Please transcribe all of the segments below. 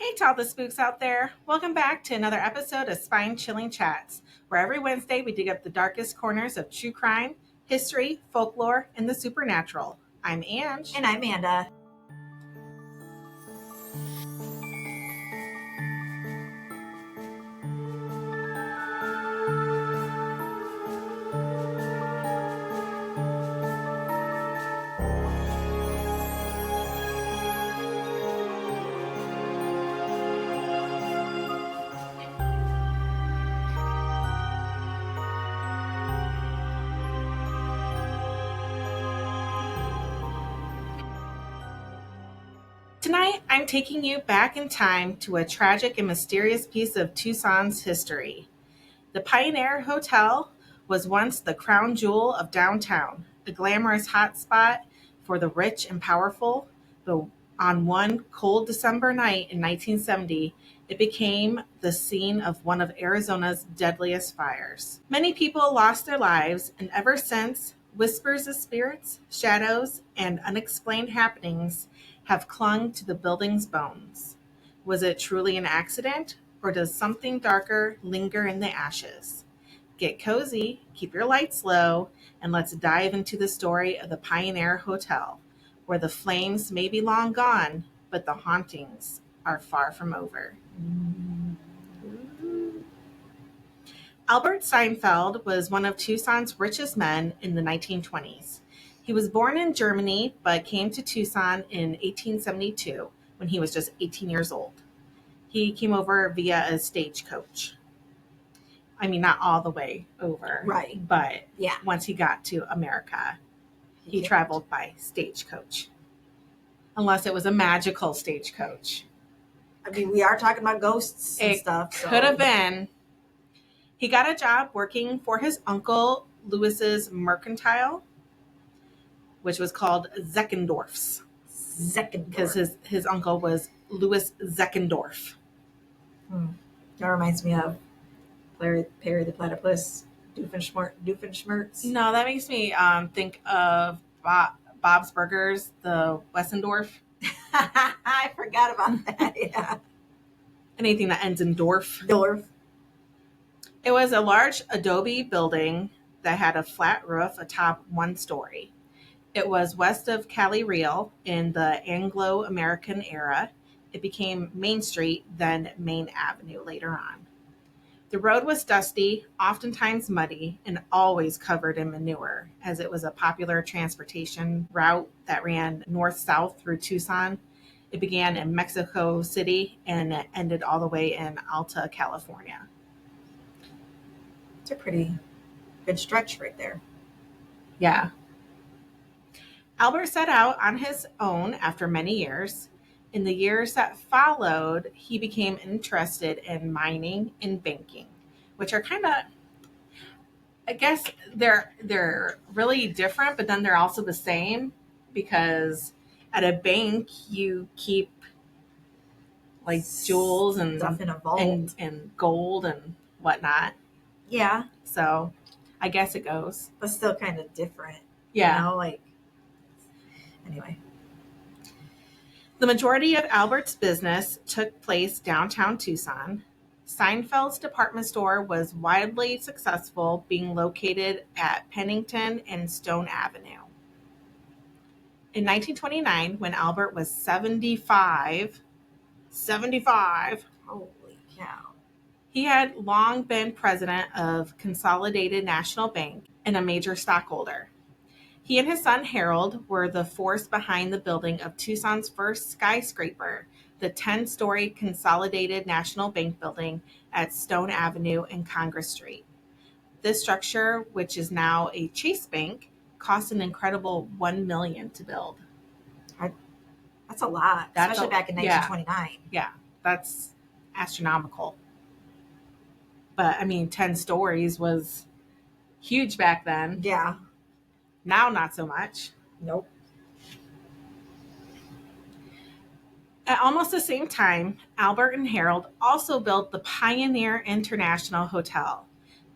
Hey to all the spooks out there. Welcome back to another episode of Spine Chilling Chats, where every Wednesday we dig up the darkest corners of true crime, history, folklore, and the supernatural. I'm Ange. And I'm Manda. Tonight, I'm taking you back in time to a tragic and mysterious piece of Tucson's history. The Pioneer Hotel was once the crown jewel of downtown, a glamorous hotspot for the rich and powerful, but on one cold December night in 1970, it became the scene of one of Arizona's deadliest fires. Many people lost their lives, and ever since, whispers of spirits, shadows, and unexplained happenings have clung to the building's bones. Was it truly an accident, or does something darker linger in the ashes? Get cozy, keep your lights low, and let's dive into the story of the Pioneer Hotel, where the flames may be long gone, but the hauntings are far from over. Albert Seinfeld was one of Tucson's richest men in the 1920s. He was born in Germany, but came to Tucson in 1872 when he was just 18 years old. He came over via a stagecoach. I mean, not all the way over. Right. But Yeah. once he got to America, he traveled by stagecoach. Unless it was a magical stagecoach. I mean, we are talking about ghosts and stuff. So. Could have been. He got a job working for his uncle Lewis's mercantile, which was called Zeckendorf's. Because his uncle was Louis Zeckendorf. That reminds me of Perry the Platypus, Doofenshmirtz. No, that makes me think of Bob's Burgers, the Wessendorf. I forgot about that, yeah. Anything that ends in Dorf. Dorf. It was a large adobe building that had a flat roof atop one story. It was west of Cali Real in the Anglo-American era. It became Main Street, then Main Avenue later on. The road was dusty, oftentimes muddy, and always covered in manure, as it was a popular transportation route that ran north-south through Tucson. It began in Mexico City and it ended all the way in Alta, California. It's a pretty good stretch right there. Yeah. Albert set out on his own after many years. In the years that followed, he became interested in mining and banking, which are kind of, I guess they're really different, but then they're also the same, because at a bank you keep like jewels and stuff in a vault and gold and whatnot. Yeah. So I guess it goes. But still kind of different. Yeah. You know, like, anyway. The majority of Albert's business took place downtown Tucson. Seinfeld's department store was widely successful, being located at Pennington and Stone Avenue. In 1929, when Albert was 75, Holy cow. he had long been president of Consolidated National Bank and a major stockholder. He and his son Harold were the force behind the building of Tucson's first skyscraper, the 10-story Consolidated National Bank building at Stone Avenue and Congress Street. This structure, which is now a Chase Bank, cost an incredible $1 million to build. That's a lot, especially back in 1929. Yeah, that's astronomical. But, I mean, 10 stories was huge back then. Yeah. Now, not so much. Nope. At almost the same time, Albert and Harold also built the Pioneer International Hotel.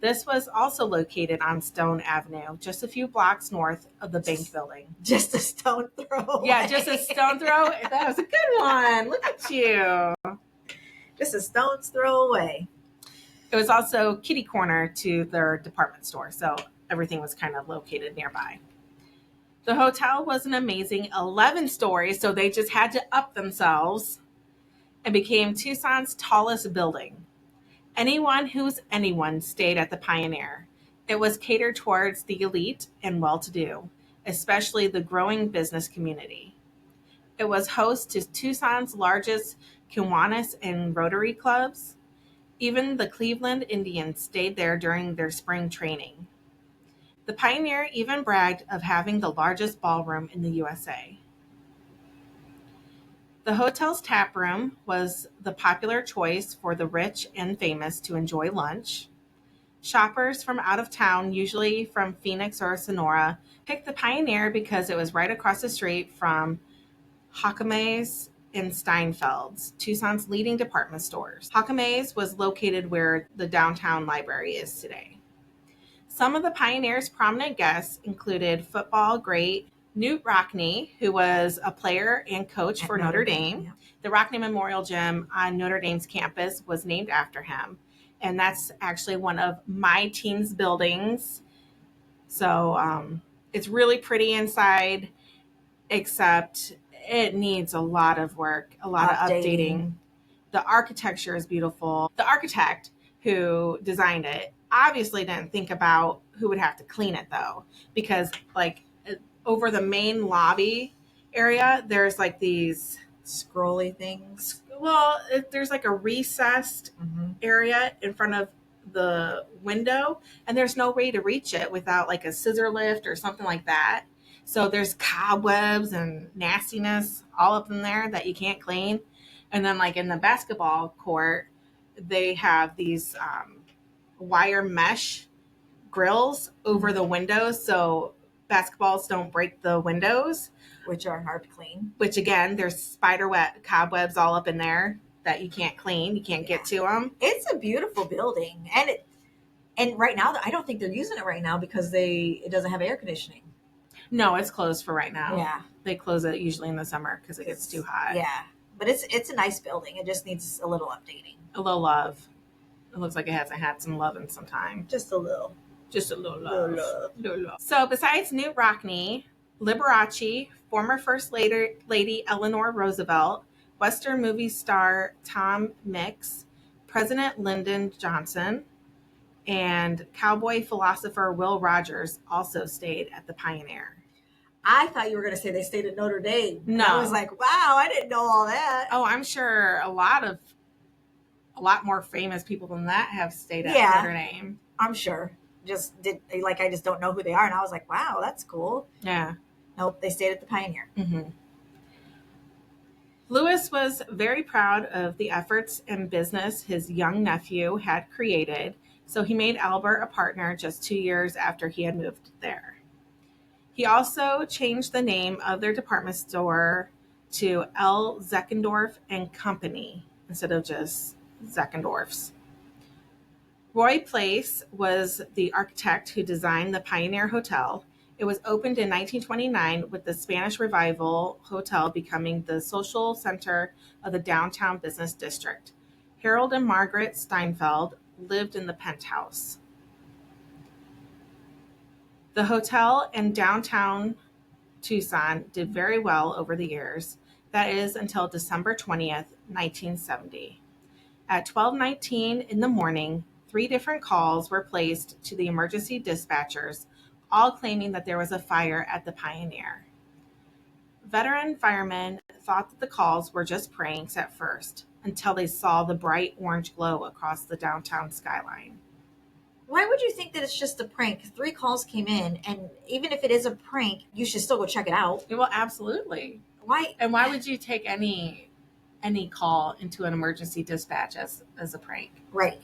This was also located on Stone Avenue, just a few blocks north of the bank building. Just a stone throw away. Yeah, just a stone throw. That was a good one. Look at you. Just a stone's throw away. It was also kitty corner to their department store, so everything was kind of located nearby. The hotel was an amazing 11 stories, so they just had to up themselves and became Tucson's tallest building. Anyone stayed at the Pioneer. It was catered towards the elite and well-to-do, especially the growing business community. It was host to Tucson's largest Kiwanis and Rotary clubs. Even the Cleveland Indians stayed there during their spring training. The Pioneer even bragged of having the largest ballroom in the USA. The hotel's tap room was the popular choice for the rich and famous to enjoy lunch. Shoppers from out of town, usually from Phoenix or Sonora, picked the Pioneer because it was right across the street from Hockamay's and Steinfeld's, Tucson's leading department stores. Hockamay's was located where the downtown library is today. Some of the Pioneer's prominent guests included football great Newt Rockne, who was a player and coach for Notre Dame. Yeah. The Rockne Memorial Gym on Notre Dame's campus was named after him. And that's actually one of my team's buildings. So it's really pretty inside, except it needs a lot of work, a lot of updating. The architecture is beautiful. The architect who designed it obviously didn't think about who would have to clean it, though, because like over the main lobby area, there's like these scrolly things. Well, there's like a recessed area in front of the window, and there's no way to reach it without like a scissor lift or something like that. So there's cobwebs and nastiness all up in there that you can't clean. And then like in the basketball court, they have these wire mesh grills over the windows so basketballs don't break the windows. Which are hard to clean. Which again, there's spider web cobwebs all up in there that you can't clean. You can't get to them. It's a beautiful building. And right now, I don't think they're using it right now because it doesn't have air conditioning. No, it's closed for right now. Yeah. They close it usually in the summer because it gets too hot. Yeah. But it's a nice building. It just needs a little updating. A little love. It looks like it hasn't had some love in some time. Just a little. Just a little love. Little love. So besides Newt Rockne, Liberace, former First Lady Eleanor Roosevelt, Western movie star Tom Mix, President Lyndon Johnson, and cowboy philosopher Will Rogers also stayed at the Pioneer. I thought you were going to say they stayed at Notre Dame. No. I was like, wow, I didn't know all that. Oh, I'm sure a lot more famous people than that have stayed at Notre Dame. I'm sure. I just don't know who they are. And I was like, wow, that's cool. Yeah. Nope, they stayed at the Pioneer. Mm-hmm. Lewis was very proud of the efforts and business his young nephew had created, so he made Albert a partner just 2 years after he had moved there. He also changed the name of their department store to L. Zeckendorf and Company instead of just Zeckendorf's. Roy Place was the architect who designed the Pioneer Hotel. It was opened in 1929 with the Spanish Revival Hotel becoming the social center of the downtown business district. Harold and Margaret Steinfeld lived in the penthouse. The hotel in downtown Tucson did very well over the years. That is until December 20th, 1970. At 12:19 in the morning, 3 different calls were placed to the emergency dispatchers, all claiming that there was a fire at the Pioneer. Veteran firemen thought that the calls were just pranks at first, until they saw the bright orange glow across the downtown skyline. Why would you think that it's just a prank? 3 calls came in, and even if it is a prank, you should still go check it out. Well, absolutely. Why? And why would you take any call into an emergency dispatch as a prank? Right.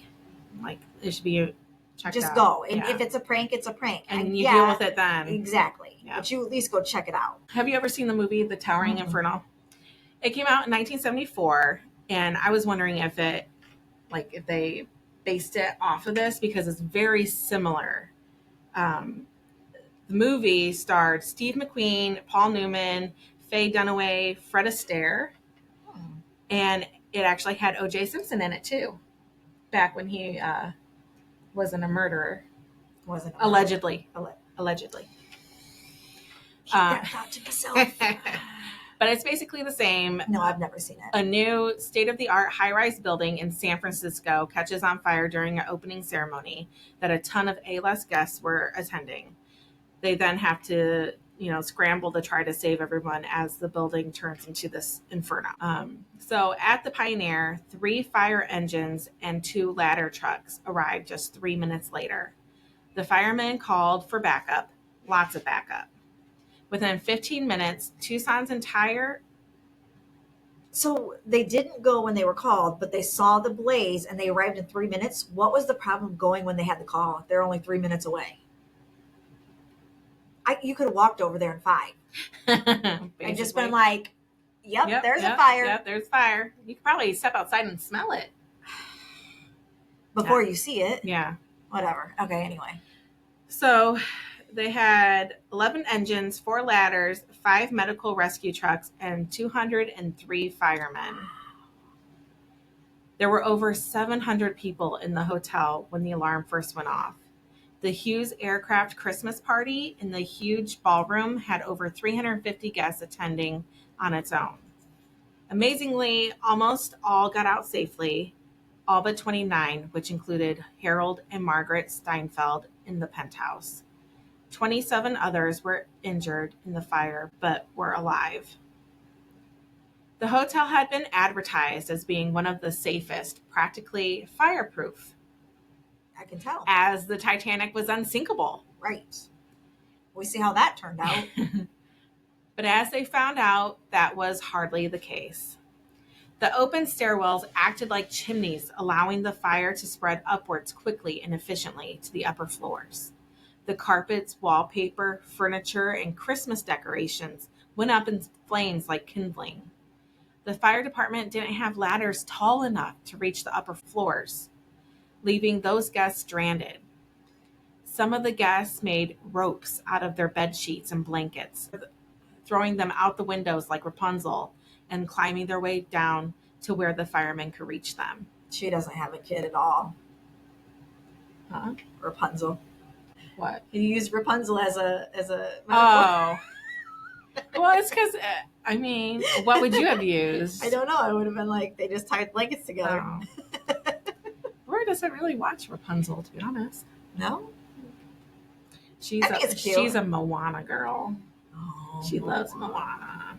Like, it should be checked out. Just go. And if it's a prank, it's a prank. And you deal with it then. Exactly. Yeah. But you at least go check it out. Have you ever seen the movie The Towering Inferno? It came out in 1974, and I was wondering if they based it off of this because it's very similar. The movie starred Steve McQueen, Paul Newman, Faye Dunaway, Fred Astaire, and it actually had O.J. Simpson in it too, back when he wasn't a murderer. Wasn't Allegedly. Allegedly. Keep Uh, that thought to myself. But it's basically the same. No, I've never seen it. A new state-of-the-art high-rise building in San Francisco catches on fire during an opening ceremony that a ton of A-list guests were attending. They then have to, scramble to try to save everyone as the building turns into this inferno. So at the Pioneer, 3 fire engines and 2 ladder trucks arrived just 3 minutes later. The firemen called for backup, lots of backup. Within 15 minutes, Tucson's entire... So they didn't go when they were called, but they saw the blaze and they arrived in 3 minutes. What was the problem going when they had the call if they're only 3 minutes away? You could have walked over there in 5. And just been like, yep, there's a fire. Yep, there's fire. You could probably step outside and smell it. Before you see it. Yeah. Whatever. Okay, anyway. So they had 11 engines, 4 ladders, 5 medical rescue trucks, and 203 firemen. There were over 700 people in the hotel when the alarm first went off. The Hughes Aircraft Christmas party in the huge ballroom had over 350 guests attending on its own. Amazingly, almost all got out safely, all but 29, which included Harold and Margaret Steinfeld in the penthouse. 27 others were injured in the fire, but were alive. The hotel had been advertised as being one of the safest, practically fireproof. I can tell. As the Titanic was unsinkable. Right. We see how that turned out. But as they found out, that was hardly the case. The open stairwells acted like chimneys, allowing the fire to spread upwards quickly and efficiently to the upper floors. The carpets, wallpaper, furniture, and Christmas decorations went up in flames like kindling. The fire department didn't have ladders tall enough to reach the upper floors, leaving those guests stranded. Some of the guests made ropes out of their bed sheets and blankets, throwing them out the windows like Rapunzel and climbing their way down to where the firemen could reach them. She doesn't have a kid at all. Huh? Rapunzel. What? You used Rapunzel as a metaphor. Oh. Well, it's because, what would you have used? I don't know. I would have been like, they just tied blankets together. Oh. Laura doesn't really watch Rapunzel, to be honest. No? She's a Moana girl. Oh, She loves Moana.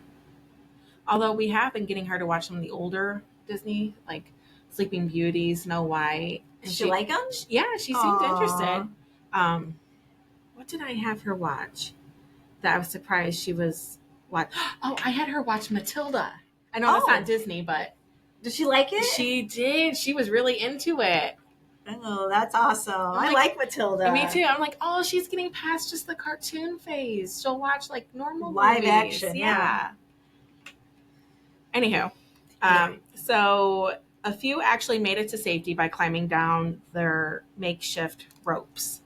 Although we have been getting her to watch some of the older Disney, like Sleeping Beauty, Snow White. And she like them? Yeah, she seemed interested. What did I have her watch? That I was surprised she was watch. Oh, I had her watch Matilda. I know that's not Disney, but did she like it? She did. She was really into it. Oh, that's awesome. I like Matilda. Me too. I'm like, oh, she's getting past just the cartoon phase. She'll watch like normal live movies. action. Yeah. Anywho, so a few actually made it to safety by climbing down their makeshift ropes.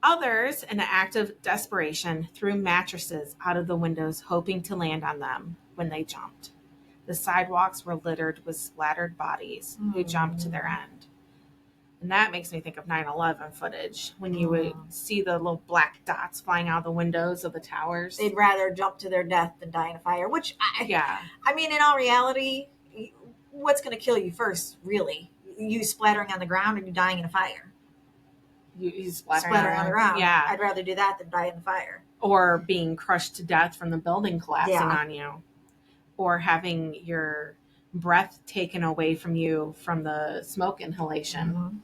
Others, in an act of desperation, threw mattresses out of the windows, hoping to land on them when they jumped. The sidewalks were littered with splattered bodies who jumped to their end. And that makes me think of 9/11 footage, when you would see the little black dots flying out of the windows of the towers. They'd rather jump to their death than die in a fire, which, I mean, in all reality, what's going to kill you first, really? You splattering on the ground or you dying in a fire? You splattering on the ground. Yeah. I'd rather do that than die in the fire. Or being crushed to death from the building collapsing on you. Or having your breath taken away from you from the smoke inhalation. Mm-hmm.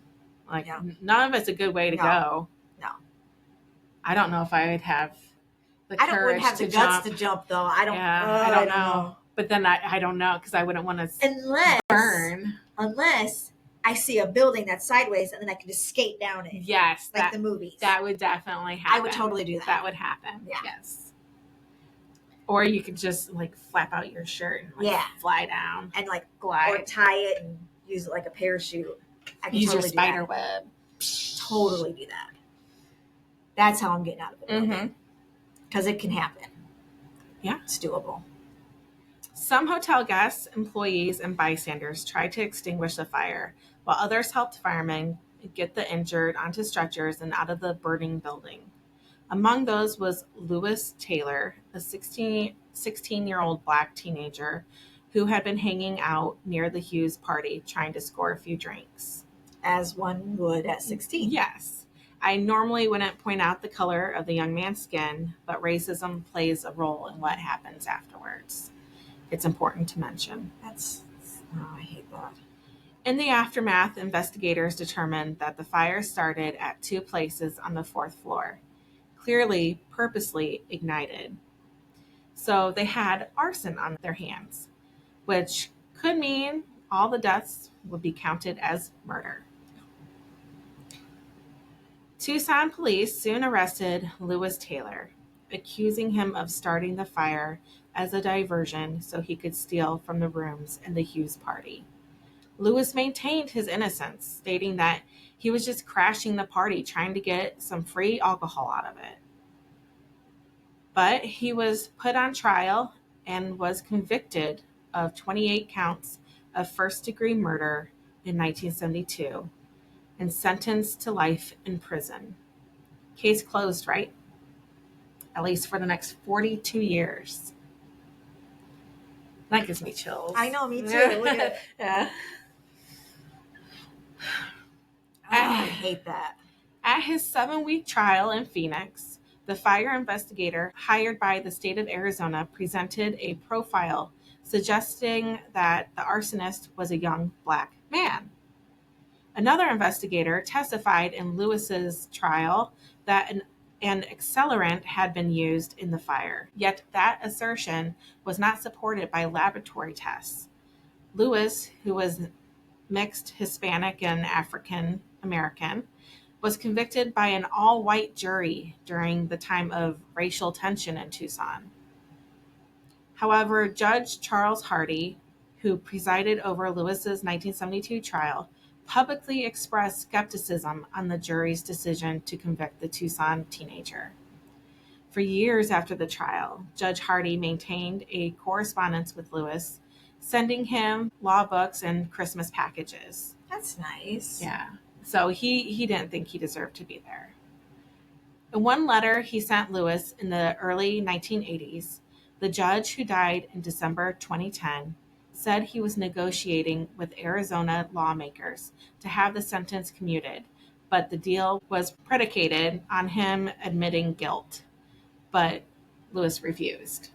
Like, none of it's a good way to go. No. I don't know if I would have the courage to jump. I wouldn't have the guts to jump, though. I don't know. But then I don't know, because I wouldn't want to burn. Unless I see a building that's sideways and then I can just skate down it. Yes. Like the movies. That would definitely happen. I would totally do that. That would happen. Yeah. Yes. Or you could just like flap out your shirt and fly down. And like glide. Or tie it and use it like a parachute. I can use totally your spider web. Totally do that. That's how I'm getting out of it. Because it can happen. Yeah. It's doable. Some hotel guests, employees, and bystanders tried to extinguish the fire, while others helped firemen get the injured onto stretchers and out of the burning building. Among those was Lewis Taylor, a 16-year-old black teenager who had been hanging out near the Hughes party trying to score a few drinks. As one would at 16. Yes. I normally wouldn't point out the color of the young man's skin, but racism plays a role in what happens afterwards. It's important to mention. I hate that. In the aftermath, investigators determined that the fire started at 2 places on the 4th floor, clearly purposely ignited. So they had arson on their hands, which could mean all the deaths would be counted as murder. Tucson police soon arrested Lewis Taylor, accusing him of starting the fire as a diversion so he could steal from the rooms in the Hughes party. Lewis maintained his innocence, stating that he was just crashing the party trying to get some free alcohol out of it. But he was put on trial and was convicted of 28 counts of first-degree murder in 1972 and sentenced to life in prison. Case closed, right? At least for the next 42 years. That gives me chills. I know, me too. Yeah. I hate that. At his 7-week trial in Phoenix, the fire investigator hired by the state of Arizona presented a profile suggesting that the arsonist was a young black man. Another investigator testified in Lewis's trial that an accelerant had been used in the fire, yet that assertion was not supported by laboratory tests. Lewis, who was mixed Hispanic and African American, was convicted by an all-white jury during the time of racial tension in Tucson. However, Judge Charles Hardy, who presided over Lewis's 1972 trial, publicly expressed skepticism on the jury's decision to convict the Tucson teenager. For years after the trial, Judge Hardy maintained a correspondence with Lewis, sending him law books and Christmas packages. That's nice. Yeah. So he didn't think he deserved to be there. In one letter he sent Lewis in the early 1980s, the judge, who died in December 2010, said he was negotiating with Arizona lawmakers to have the sentence commuted, but the deal was predicated on him admitting guilt. But Lewis refused.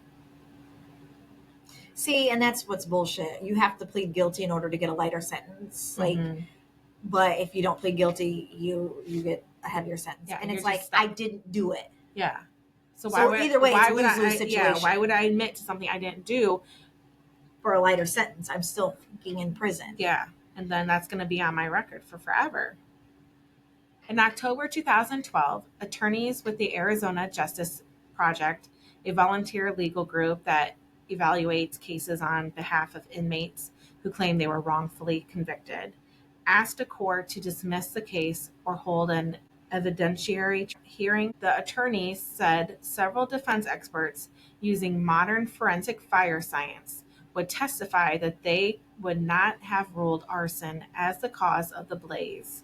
See, and that's what's bullshit. You have to plead guilty in order to get a lighter sentence. But if you don't plead guilty, you get a heavier sentence. Yeah, and it's like, I didn't do it. Yeah. So either way, it's a lose-lose situation. Yeah, why would I admit to something I didn't do? For a lighter sentence, I'm still fucking in prison. Yeah, and then that's going to be on my record for forever. In October 2012, attorneys with the Arizona Justice Project, a volunteer legal group that evaluates cases on behalf of inmates who claim they were wrongfully convicted, asked a court to dismiss the case or hold an evidentiary hearing. The attorneys said several defense experts using modern forensic fire science would testify that they would not have ruled arson as the cause of the blaze.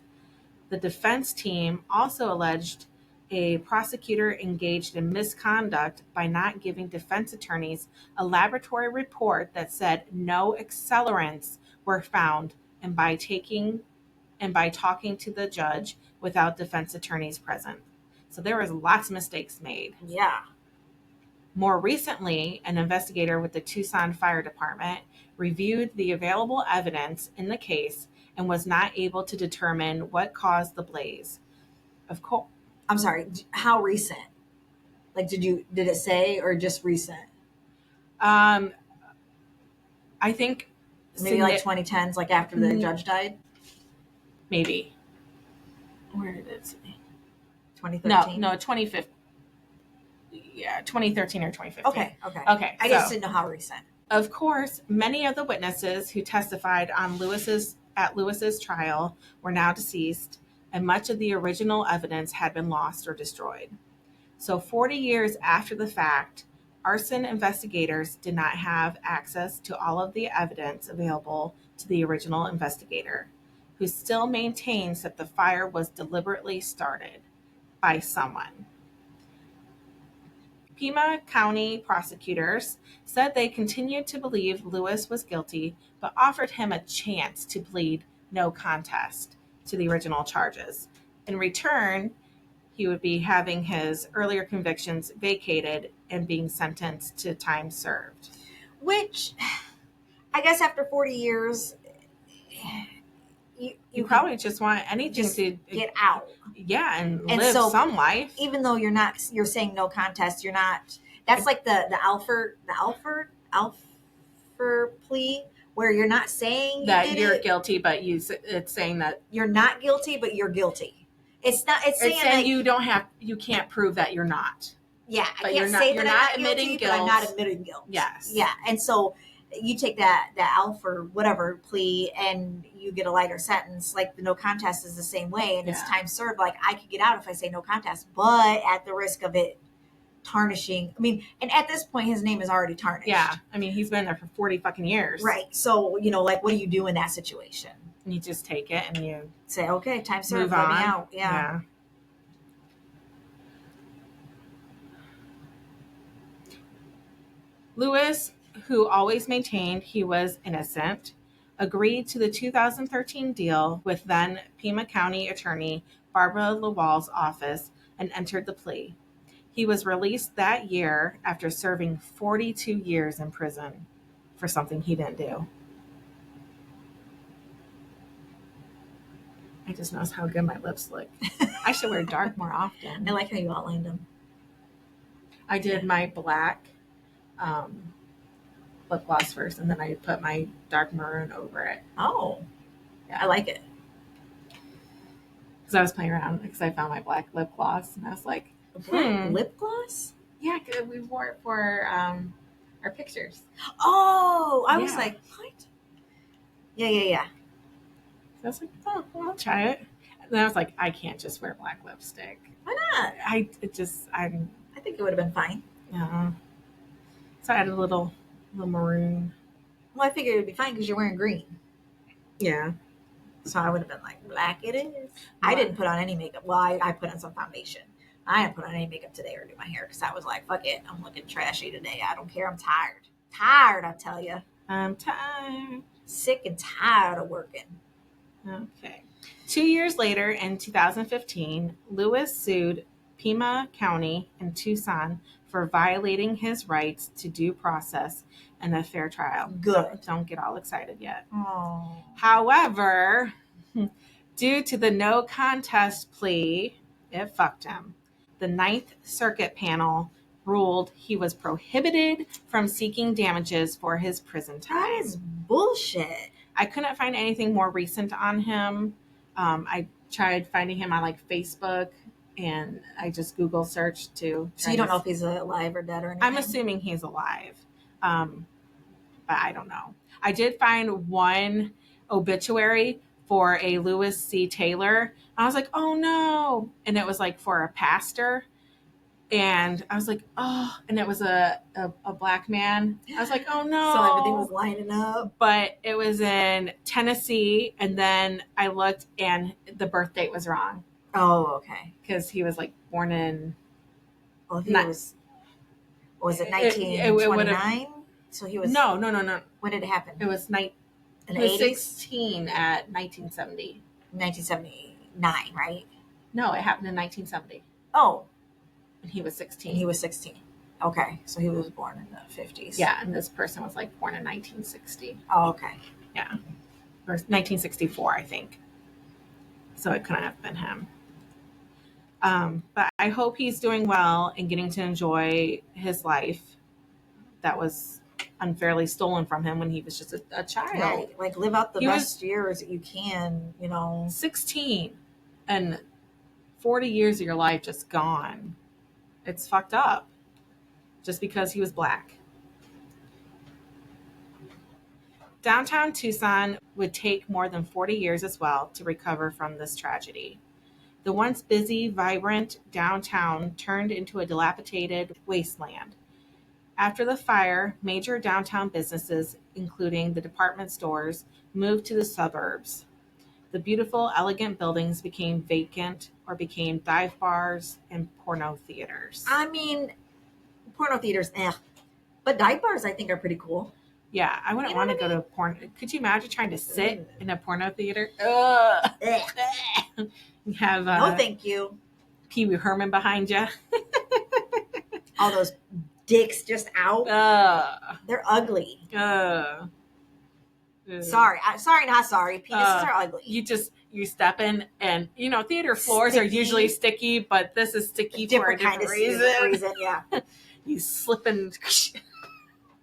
The defense team also alleged a prosecutor engaged in misconduct by not giving defense attorneys a laboratory report that said no accelerants were found, and by talking to the judge without defense attorneys present. So there was lots of mistakes made. Yeah. More recently, an investigator with the Tucson Fire Department reviewed the available evidence in the case and was not able to determine what caused the blaze. Of course. I'm sorry, how recent? Like, did it say, or just recent? I think maybe like 2010s, like after the judge died? Maybe. Where did it say? 2013? No, 2015. Yeah, 2013 or 2015. Okay. I just didn't know how recent. Of course, many of the witnesses who testified on Lewis's trial were now deceased, and much of the original evidence had been lost or destroyed. So 40 years after the fact, Arson investigators did not have access to all of the evidence available to the original investigator, who still maintains that the fire was deliberately started by someone. Pima County prosecutors said they continued to believe Lewis was guilty, but offered him a chance to plead no contest to the original charges. In return, he would be having his earlier convictions vacated and being sentenced to time served. Which, I guess after 40 years, you probably just want anything to get out. Yeah, and live some life. Even though you're saying no contest, you're not. That's like the Alford plea, where you're not saying that you're guilty, but it's saying that you're not guilty, but you're guilty. It's not. It's saying like, you can't prove that you're not. Yeah, but you're not admitting guilt. But I'm not admitting guilt. Yes. Yeah, and so you take that Alford whatever plea and you get a lighter sentence. Like the no contest is the same way, and it's time served. Like I could get out if I say no contest, but at the risk of it tarnishing. I mean, and at this point, his name is already tarnished. Yeah, I mean, he's been there for 40 fucking years. Right. So like, what do you do in that situation? You just take it and you say, okay, time served. Move on. Let me out. Yeah. Lewis, who always maintained he was innocent, agreed to the 2013 deal with then Pima County Attorney Barbara Lawal's office and entered the plea. He was released that year after serving 42 years in prison for something he didn't do. I just noticed how good my lips look. I should wear dark more often. I like how you outlined them. I did my black lip gloss first, and then I put my dark maroon over it. Oh, yeah, I like it. Because I was playing around because I found my black lip gloss, and I was like, black lip gloss? Yeah, because we wore it for our pictures. Oh, I was like, what? Yeah. So I was like, oh, well, I'll try it. And then I was like, I can't just wear black lipstick. Why not? I think it would have been fine. Yeah. So I had a little maroon. Well, I figured it would be fine because you're wearing green. Yeah. So I would have been like, black it is. I didn't put on any makeup. Well, I put on some foundation. I didn't put on any makeup today or do my hair because I was like, fuck it. I'm looking trashy today. I don't care. I'm tired. Tired, I tell you. I'm tired. Sick and tired of working. Okay. 2 years later, in 2015, Lewis sued Pima County in Tucson for violating his rights to due process and a fair trial. Good. Don't get all excited yet. Oh. However, due to the no contest plea, it fucked him. The Ninth Circuit panel ruled he was prohibited from seeking damages for his prison time. That is bullshit. I couldn't find anything more recent on him. I tried finding him on like Facebook, and I just Google searched too. So you don't know if he's alive or dead or anything? I'm assuming he's alive, but I don't know. I did find one obituary for a Lewis C. Taylor. I was like, oh no. And it was like for a pastor. And I was like, oh, and it was a black man. I was like, oh no. So everything was lining up. But it was in Tennessee. And then I looked and the birth date was wrong. Oh, okay. Because he was like born in. Well, he was it 1929? So he was. No. When did it happen? It was in the 80s? 16 at 1970. 1979, right? No, it happened in 1970. Oh. And he was 16. He was 16. Okay. So he was born in the 50s. Yeah. And this person was like born in 1960. Oh, okay. Yeah. Or 1964, I think. So it couldn't have been him. But I hope he's doing well and getting to enjoy his life that was unfairly stolen from him when he was just a child. Right. Like live out the best years that you can, 16 and 40 years of your life just gone. It's fucked up just because he was black. Downtown Tucson would take more than 40 years as well to recover from this tragedy. The once busy, vibrant downtown turned into a dilapidated wasteland After the fire, major downtown businesses, including the department stores, moved to the suburbs. The beautiful, elegant buildings became vacant or became dive bars and porno theaters. I mean, porno theaters, but dive bars I think are pretty cool. Yeah, I wouldn't want to go to a porn. Could you imagine trying to sit in a porno theater? You have no, thank you. Pee Wee Herman behind you. All those dicks just out. They're ugly. Sorry, not sorry. Penises are ugly. You step in, and theater floors are usually sticky, but this is sticky for a different reason. Yeah, you slip and.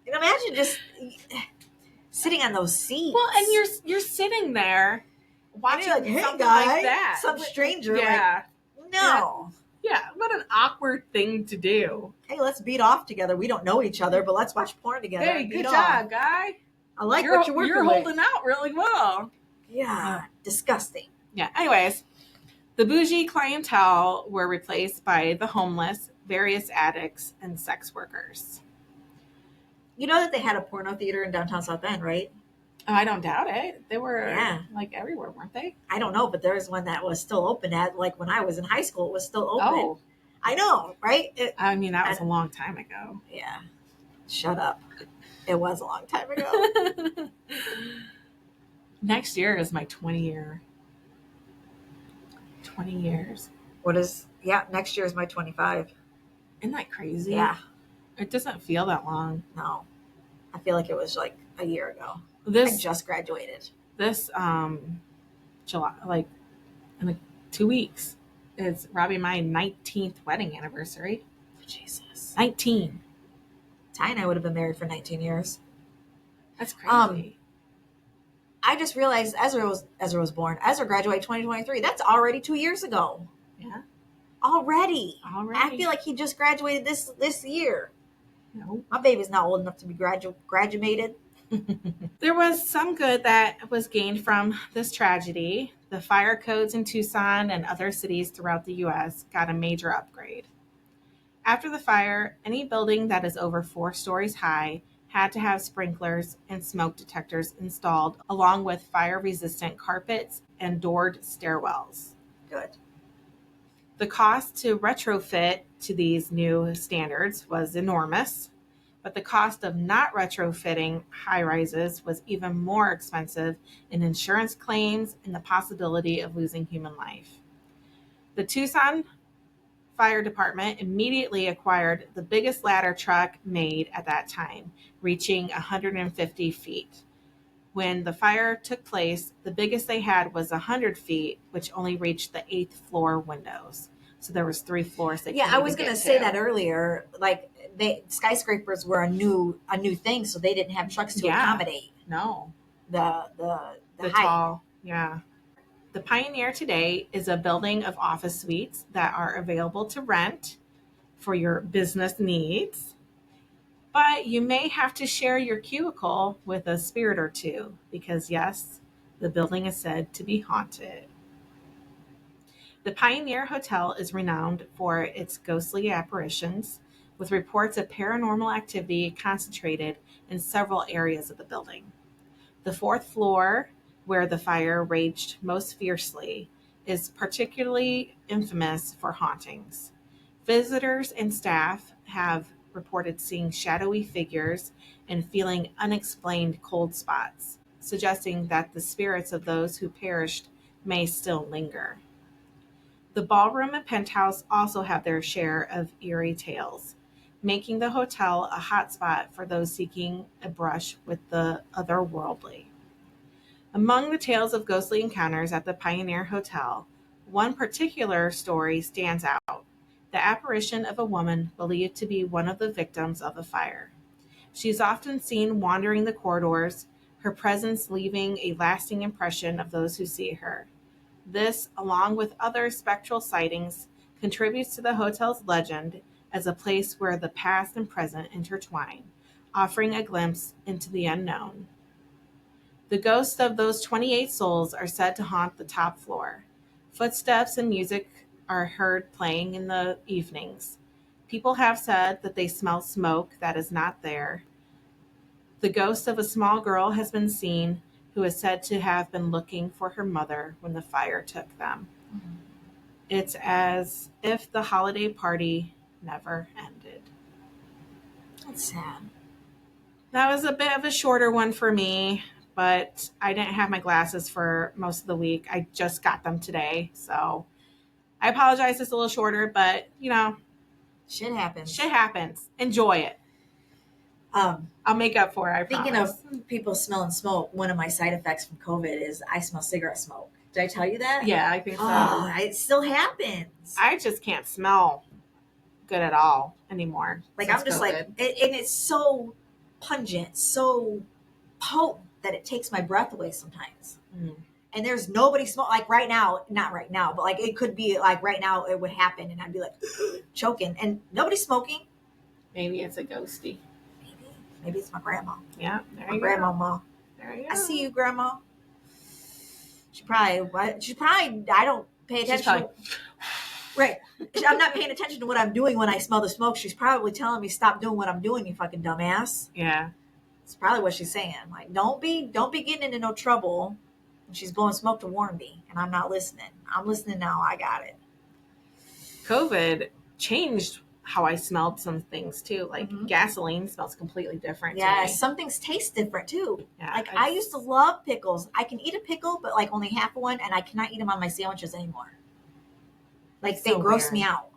And imagine just sitting on those seats. Well, and you're sitting there watching like, hey, something guy, like that. Some stranger. Yeah. Like, no. Yeah, what an awkward thing to do. Hey, let's beat off together. We don't know each other, but let's watch porn together. Hey, good job, guy. I like what you're working with. You're holding out really well. Yeah, disgusting. Yeah, anyways, the bougie clientele were replaced by the homeless, various addicts, and sex workers. You know that they had a porno theater in downtown South Bend, right? Oh, I don't doubt it. They were like everywhere, weren't they? I don't know, but there's one that was still open like when I was in high school, it was still open. Oh. I know, right? That was a long time ago. Yeah. Shut up. It was a long time ago. Next year is my 20 year. 20 years. Next year is my 25. Isn't that crazy? Yeah. It doesn't feel that long. No. I feel like it was like a year ago. I just graduated. This July, like in 2 weeks, is Robbie and my 19th wedding anniversary. Jesus. 19. Ty and I would have been married for 19 years. That's crazy. I just realized Ezra was born. Ezra graduated 2023. That's already 2 years ago. Yeah. Already. I feel like he just graduated this year. No. My baby's not old enough to be graduated. There was some good that was gained from this tragedy. The fire codes in Tucson and other cities throughout the U.S. got a major upgrade. After the fire, any building that is over 4 stories high had to have sprinklers and smoke detectors installed, along with fire-resistant carpets and doored stairwells. Good. The cost to retrofit to these new standards was enormous, but the cost of not retrofitting high-rises was even more expensive in insurance claims and the possibility of losing human life. The Tucson Fire Department immediately acquired the biggest ladder truck made at that time, reaching 150 feet. When the fire took place, the biggest they had was 100 feet, which only reached the 8th floor windows. So there was 3 floors. I was going to say that earlier. Like skyscrapers were a new thing, so they didn't have trucks to accommodate. No, the height. Tall. Yeah. The Pioneer today is a building of office suites that are available to rent for your business needs. But you may have to share your cubicle with a spirit or two because, yes, the building is said to be haunted. The Pioneer Hotel is renowned for its ghostly apparitions, with reports of paranormal activity concentrated in several areas of the building. The 4th floor, where the fire raged most fiercely, is particularly infamous for hauntings. Visitors and staff have reported seeing shadowy figures and feeling unexplained cold spots, suggesting that the spirits of those who perished may still linger. The ballroom and penthouse also have their share of eerie tales, making the hotel a hotspot for those seeking a brush with the otherworldly. Among the tales of ghostly encounters at the Pioneer Hotel, one particular story stands out: the apparition of a woman believed to be one of the victims of a fire. She is often seen wandering the corridors, her presence leaving a lasting impression of those who see her. This, along with other spectral sightings, contributes to the hotel's legend as a place where the past and present intertwine, offering a glimpse into the unknown. The ghosts of those 28 souls are said to haunt the top floor. Footsteps and music are heard playing in the evenings. People have said that they smell smoke that is not there. The ghost of a small girl has been seen who is said to have been looking for her mother when the fire took them. Mm-hmm. It's as if the holiday party never ended. That's sad. That was a bit of a shorter one for me, but I didn't have my glasses for most of the week. I just got them today, so I apologize it's a little shorter, but, Shit happens. shit happens. Enjoy it. I'll make up for it, I Thinking promise. of people smelling smoke, one of my side effects from COVID is I smell cigarette smoke. Did I tell you that? Yeah, I think so. Oh, it still happens. I just can't smell good at all anymore. Like, I'm just COVID. like, and it's so pungent, so potent that it takes my breath away sometimes. Mm. And there's nobody smoke like right now, not right now, but like it could be like right now it would happen and I'd be like choking and nobody's smoking. Maybe it's a ghosty. Maybe it's my grandma. Yeah, there My you grandmama. There you go. I see you, grandma. She probably, I don't pay attention. Right. I'm not paying attention to what I'm doing when I smell the smoke. She's probably telling me, stop doing what I'm doing, you fucking dumbass. Yeah. It's probably what she's saying. Like, don't be getting into no trouble. And she's blowing smoke to warn me, and I'm not listening. I'm listening now. I got it. COVID changed how I smelled some things too. Like gasoline smells completely different. Yeah, to me. some things taste different too. Yeah, like I used to love pickles. I can eat a pickle, but like only half of one, and I cannot eat them on my sandwiches anymore. Like they gross me out.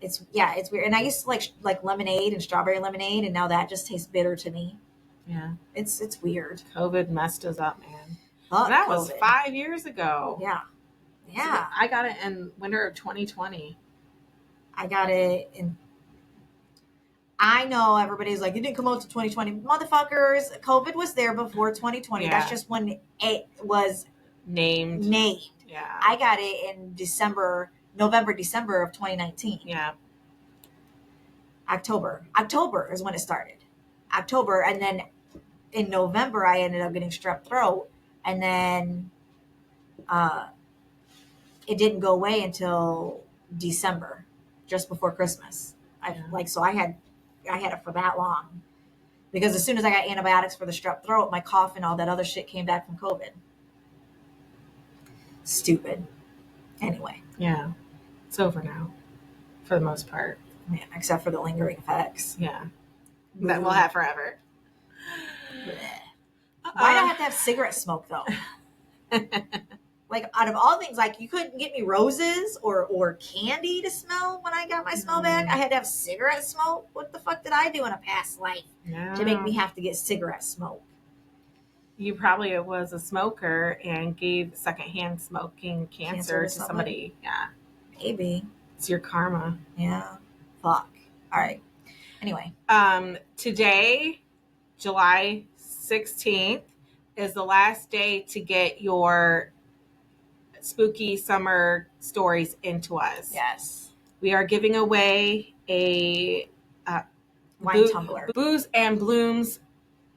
It's weird. And I used to like lemonade and strawberry lemonade, and now that just tastes bitter to me. Yeah, it's weird. COVID messed us up, man. Fuck that COVID. Was 5 years ago. Yeah. So I got it in winter of 2020. I got it in. I know everybody's like, it didn't come out to 2020. Motherfuckers, COVID was there before 2020. Yeah. That's just when it was named. Yeah. I got it in November, December of 2019. Yeah. October is when it started. October. And then in November, I ended up getting strep throat. And then it didn't go away until December, just before Christmas. So I had it for that long. Because as soon as I got antibiotics for the strep throat, my cough and all that other shit came back from COVID. Stupid. Anyway. Yeah. It's over now. For the most part. Yeah, except for the lingering effects. Yeah. That we'll have forever. Why do I have to have cigarette smoke, though? Like, out of all things, like, you couldn't get me roses or candy to smell when I got my smell back. I had to have cigarette smoke. What the fuck did I do in a past life to make me have to get cigarette smoke? You probably was a smoker and gave secondhand smoking cancer to somebody. Yeah. Maybe. It's your karma. Yeah. Fuck. All right. Anyway. Today, July 16th, is the last day to get your spooky summer stories into us. Yes. We are giving away a wine tumbler. Booze and Blooms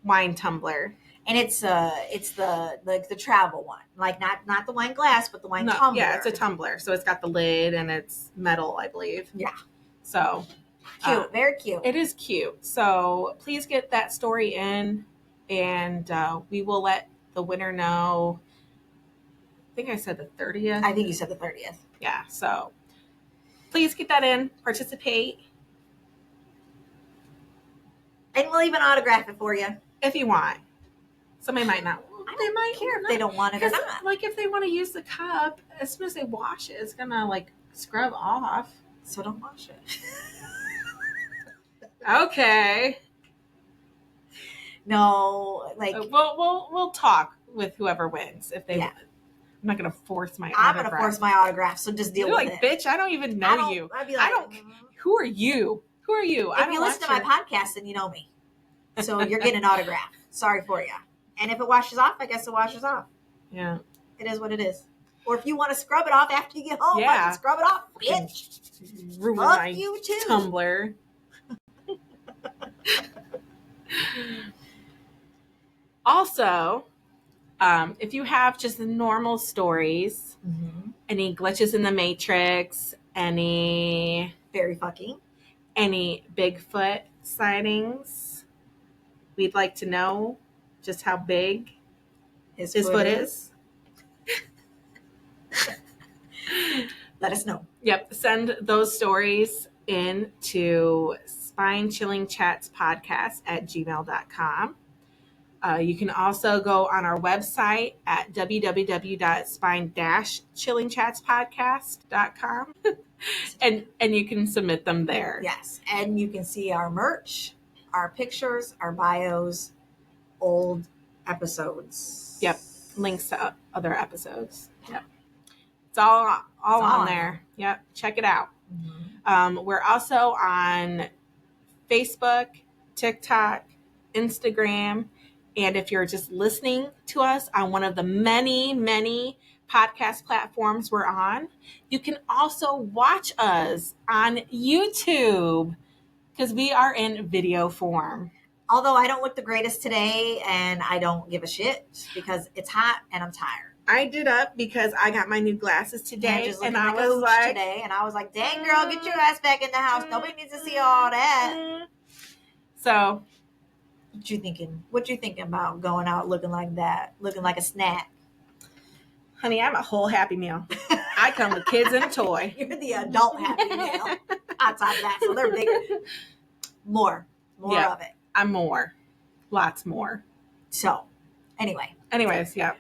wine tumbler. And it's the travel one, like not the wine glass, but the wine tumbler. Yeah, it's a tumbler, so it's got the lid and it's metal, I believe. Yeah. So cute, very cute. It is cute. So please get that story in, and we will let the winner know. I think I said the 30th. I think you said the 30th. Yeah. So please get that in, participate, and we'll even autograph it for you if you want. Somebody might not. They might care if they don't want it or not. Like if they want to use the cup, as soon as they wash it, it's gonna like scrub off. So don't wash it. Okay. No, like we'll talk with whoever wins if they. Yeah. I'm not gonna force my. I'm gonna force my autograph. So just deal with it. Bitch, I don't even know you. I'd be like, I don't. Who are you? Who are you? If you listen to my podcast, then you know me. So you're getting an autograph. Sorry for you. And if it washes off, I guess it washes off. Yeah. It is what it is. Or if you want to scrub it off after you get home, I can scrub it off, bitch. Fuck you too. Tumbler. Also, if you have just normal stories, any glitches in the matrix, any Very fucking. Any Bigfoot sightings. We'd like to know just how big His foot is. Let us know. Yep. Send those stories in to spinechillingchatspodcast@gmail.com. You can also go on our website at www.spine-chillingchatspodcast.com and you can submit them there. Yes. And you can see our merch, our pictures, our bios, old episodes. Yep. Links to other episodes. Yep. It's all on there. Yep. Check it out. Mm-hmm. We're also on Facebook, TikTok, Instagram, and if you're just listening to us on one of the many, many podcast platforms we're on, you can also watch us on YouTube because we are in video form. Although I don't look the greatest today, and I don't give a shit because it's hot and I'm tired. I did up because I got my new glasses today, and I was like, today, and I was like, "Dang girl, get your ass back in the house. Nobody needs to see all that." So, what you thinking? What you thinking about going out looking like that, looking like a snack? Honey, I'm a whole Happy Meal. I come with kids and a toy. You're the adult Happy Meal. On top of that, so they're bigger. More of it. I'm more. Lots more. So, anyways, yeah.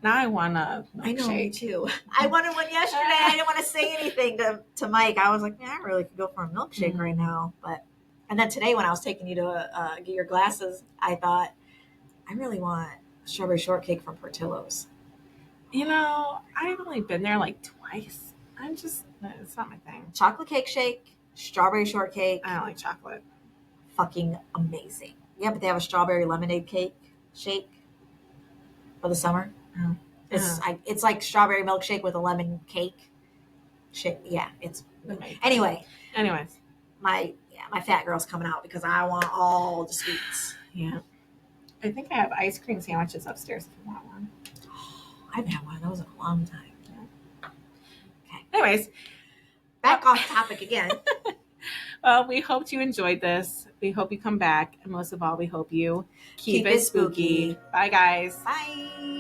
Now I want a milkshake. I know, me too. I wanted one yesterday. I didn't want to say anything to Mike. I was like, I really could go for a milkshake right now. And then today when I was taking you to get your glasses, I thought, I really want strawberry shortcake from Portillo's. You know, I've only been there like twice. It's not my thing. Chocolate cake shake, strawberry shortcake. I don't like chocolate. Fucking amazing. Yeah, but they have a strawberry lemonade shake for the summer. Oh. It's like strawberry milkshake with a lemon cake shake. Yeah, it's amazing. Anyways, my fat girl's coming out because I want all the sweets. Yeah, I think I have ice cream sandwiches upstairs if you want one. I haven't had one of those in a long time. Yeah. Okay. Anyways, back off topic again. Well, we hope you enjoyed this. We hope you come back, and most of all, we hope you keep it spooky. Bye, guys. Bye.